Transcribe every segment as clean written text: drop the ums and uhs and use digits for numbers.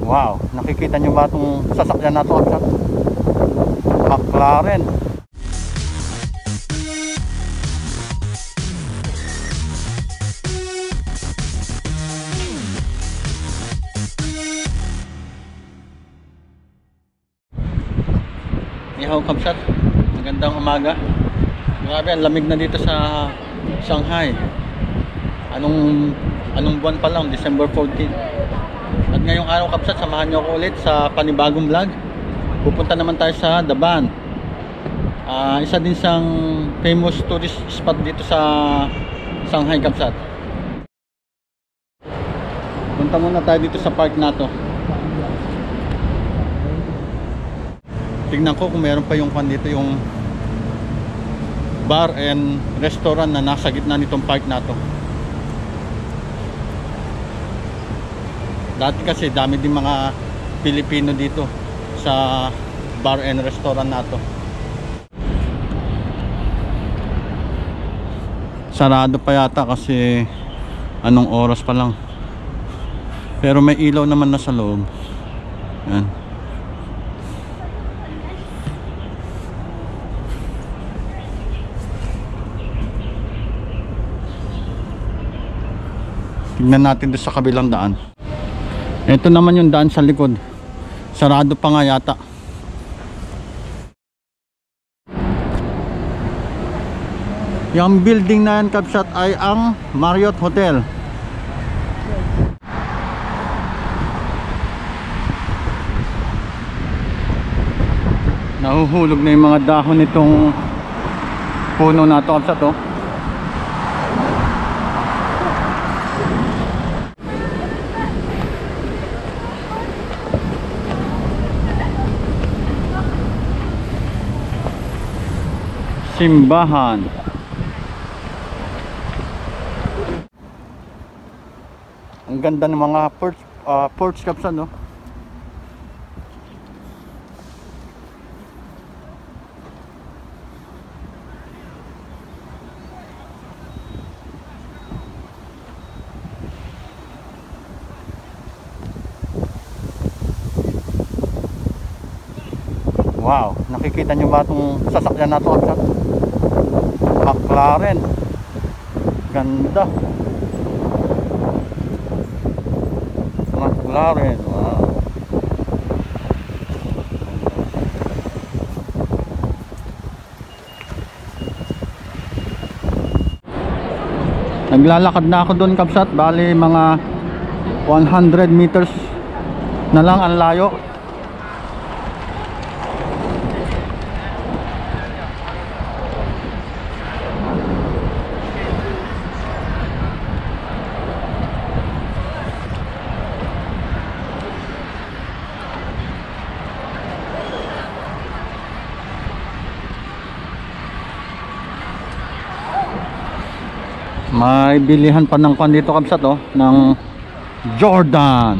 Wow, nakikita nyo ba itong sasakyan na ito? McLaren. Ihaw Kamsat, magandang umaga. Grabe, ang lamig na dito sa Shanghai. Anong buwan pa lang, December 14. At ngayong araw Kamsat, samahan nyo ako ulit sa panibagong vlog. Pupunta naman tayo sa Daban. Isa din siyang famous tourist spot dito sa Shanghai Kamsat. Punta muna tayo dito sa park na to. Tingnan ko kung meron pa yung pan dito, yung bar and restaurant na nasa gitna nitong park na to. Dati kasi dami din mga Pilipino dito sa bar and restaurant na to. Sarado pa yata kasi anong oras pa lang. Pero may ilaw naman na sa loob. Yan. Tignan natin doon sa kabilang daan. Ito naman yung daan sa likod. Sarado pa nga yata. Yung building na yan Kamsat ay ang Marriott Hotel. Nahuhulog na yung mga dahon nitong puno na ito Kamsat oh. Simbahan. Ang ganda ng mga porch Kamsat no. Wow, nakikita nyo ba itong sasakyan na ito Kamsat? McLaren. Ganda. McLaren. Wow. Naglalakad na ako doon Kamsat. Bali mga 100 meters na lang ang layo. May bilihan pa ng pan dito Kamsat oh, ng Jordan.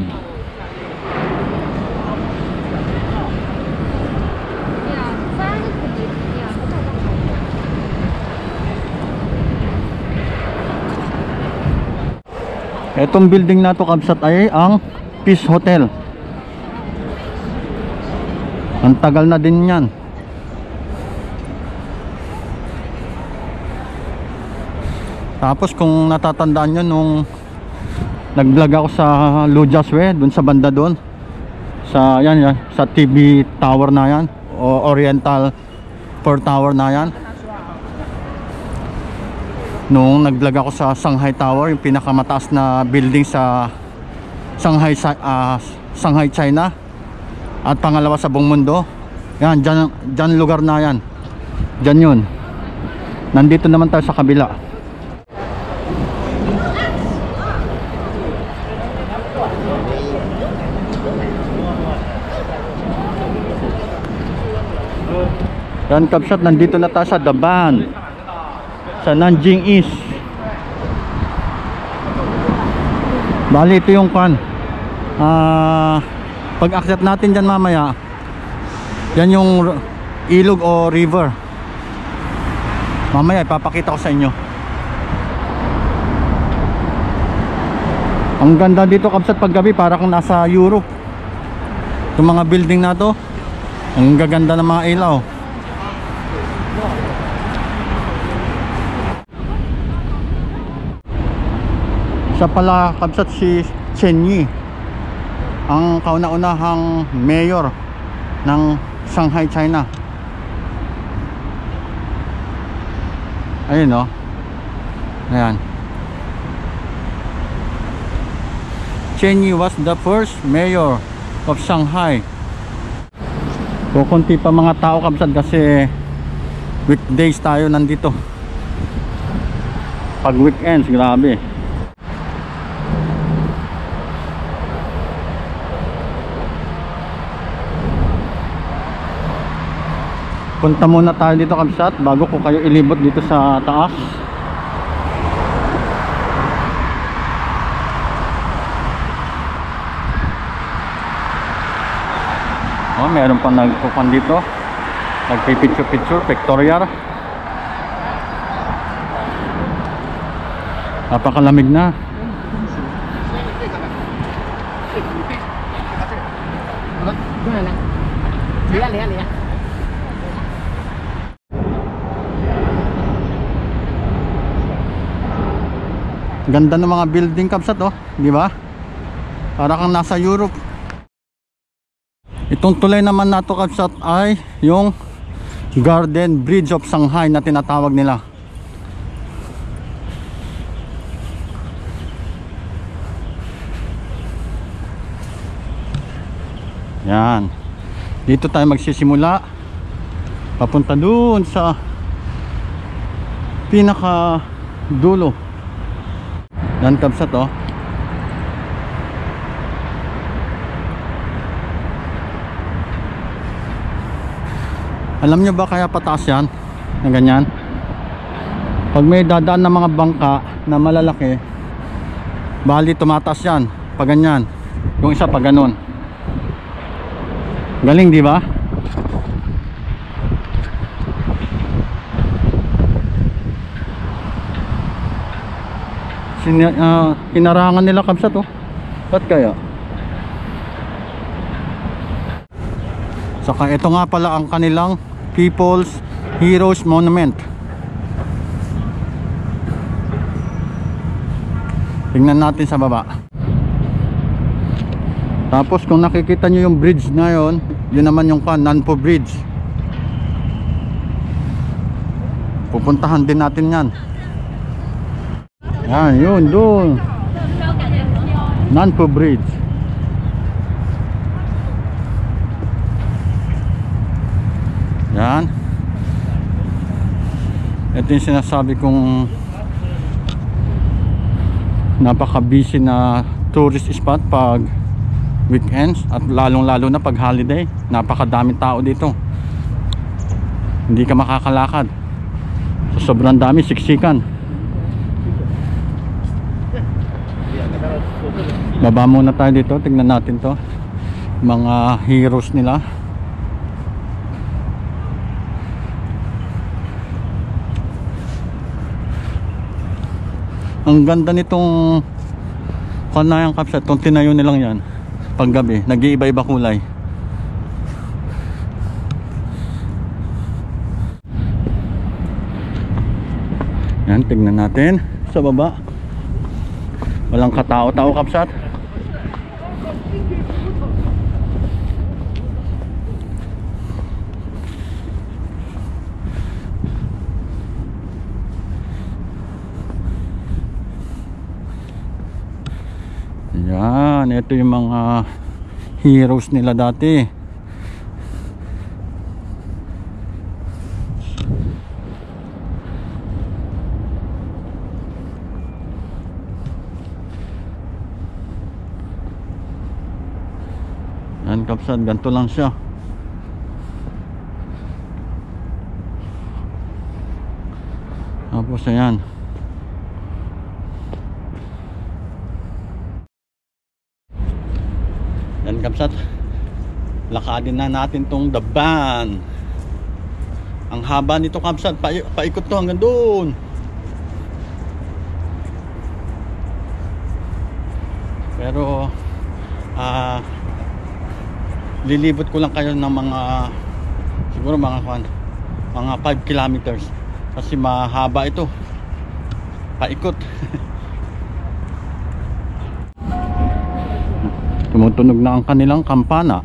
Etong building na to Kamsat ay ang Peace Hotel. Ang tagal na din yan. Tapos kung natatandaan nyo nung nag-vlog ako sa Lujaswe, dun sa banda dun sa yan, sa TV tower na yan o Oriental 4 Tower na yan. Nung nag-vlog ako sa Shanghai Tower, yung pinakamataas na building sa Shanghai, Shanghai China at pangalawa sa buong mundo. Yan, dyan lugar na yan. Dyan yun. Nandito naman tayo sa kabila. Yan Kamsat, nandito na tayo sa Daban, sa Nanjing East. Bali ito yung kan. Pag akyat natin dyan mamaya, yan yung ilog o river. Mamaya ipapakita ko sa inyo. Ang ganda dito Kamsat pag gabi, para kung nasa Europe. Itong mga building na to, ang gaganda ng mga ilaw. Siya pala kabsat si Chen Yi, ang kauna-unahang mayor ng Shanghai, China. Ayun, no? Ayan. Chen Yi was the first mayor of Shanghai. Kukunti pa mga tao kabsat kasi weekdays tayo nandito. Pag weekends, grabe. Punta muna tayo dito kabsat bago ko kayo ilibot dito sa taas. Oh, meron pa nagpupan dito. Nagpipicture-picture, pictorial. Napakalamig na. Ganda ng mga building kabsat, oh, di ba? Para kang nasa Europe. Itong tulay naman nato kabsat ay yung Garden Bridge of Shanghai na tinatawag nila. Yan. Dito tayo magsisimula. Papunta doon sa pinaka dulo. Yan kabsat, oh. Alam nyo ba kaya pataas yan na ganyan? Pag may dadaan na mga bangka na malalaki, bali tumataas yan pag ganyan. Yung isa pag ganun. Galing, di ba? Hinarangan nila kabsat, oh. Ba't kaya? Saka ito nga pala ang kanilang People's Heroes Monument. Tingnan natin sa baba. Tapos kung nakikita nyo yung bridge na yun, yun naman yung Nanpo Bridge. Pupuntahan din natin yan. Yan, yun, doon. Nanpo Bridge. Yan. Ito yung sinasabi kong napaka-busy na tourist spot pag weekends at lalong-lalo na pag holiday. Napakadaming tao dito. Hindi ka makakalakad. So, sobrang dami, siksikan. Baba muna tayo dito, tingnan natin to. Mga heroes nila. Ang ganda nitong kanayang kapsat, itong tinayo nilang yan paggabi, nag-iiba-iba kulay. Yan, tignan natin sa baba. Walang katao-tao kapsat. Yan, ito yung mga heroes nila dati. Yan kapsat, ganito lang siya. Tapos ayan. Yan kapsat, lakadin na natin tong daban. Ang haba nito kapsat, paikot to hanggang doon. lilibot ko lang kayo ng mga siguro mga 5 kilometers kasi mahaba ito, paikot. Tumutunog na ang kanilang kampana.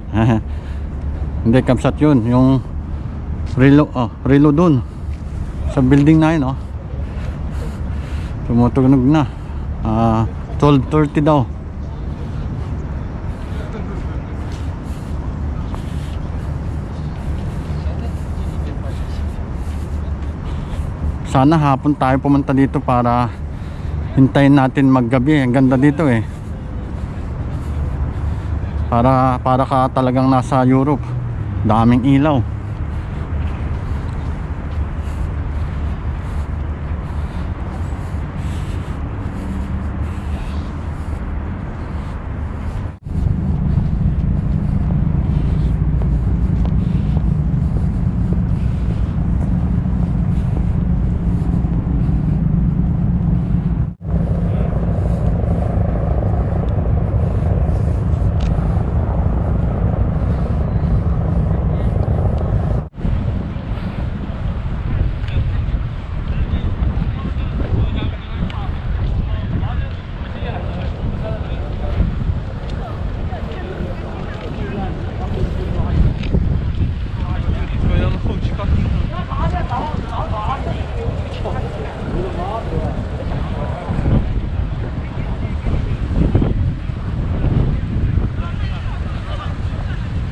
Hindi, kamsat yun, yung relo dun sa building na yun, oh. Tumutunog na. 12:30 daw. Sana hapon tayo pumunta dito para hintayin natin maggabi. Ang ganda dito eh. Para ka talagang nasa Europe. Daming ilaw.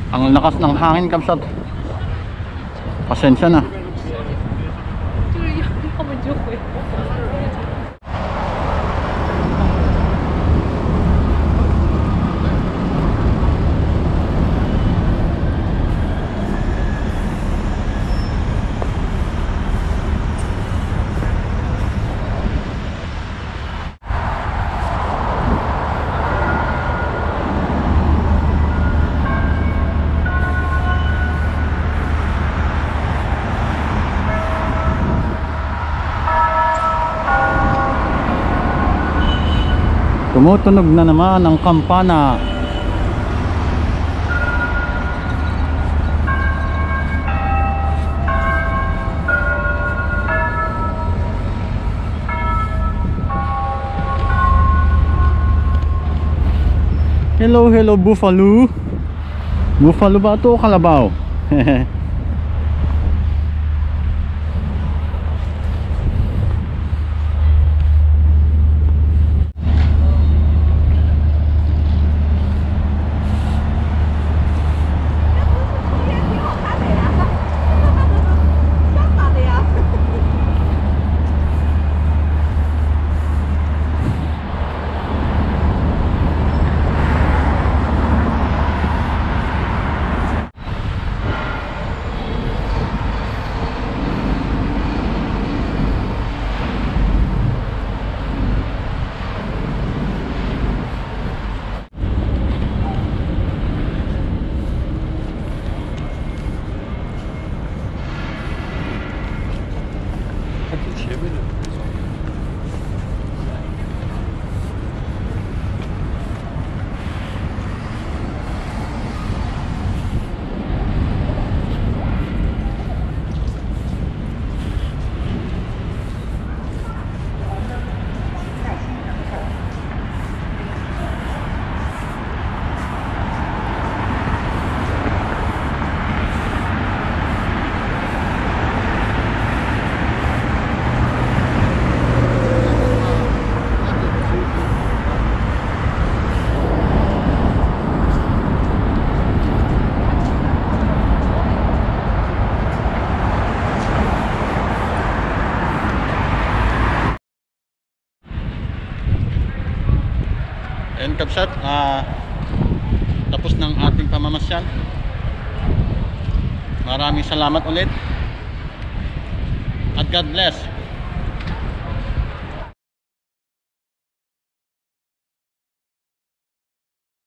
Ang lakas ng hangin, kamsat. Pasensya na. Tumutunog na naman ang kampana. Hello, hello buffalo. Buffalo ba ito o kalabaw? And kapsat, tapos ng ating pamamasyal. Maraming salamat ulit at God bless.